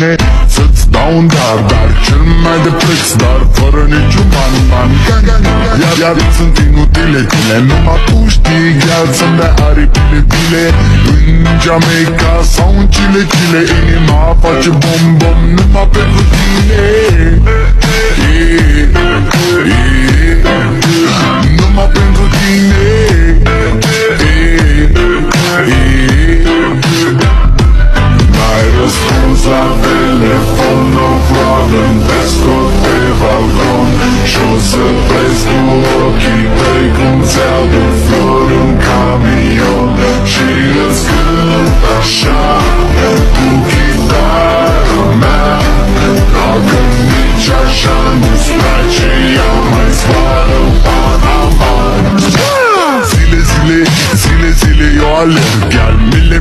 tine să-ți dau un dar cel mai de preț, dar fără niciun ban. Iar sunt inutile tine, numai tu știi, iar să-mi dai aripile bile. În Jamaica sau în Chile, inima face bom numai pentru tine. Numai pentru tine. N-ai răspuns la telefon, no problem, te scot pe balcon și-o să pleci cu ochii tăi cum ți-aduc flori în camion și îți cânt așa cu chitară mea. Dacă nici așa nu-ți place, ia mai zboară Panama. Zile, eu alerg, iar mile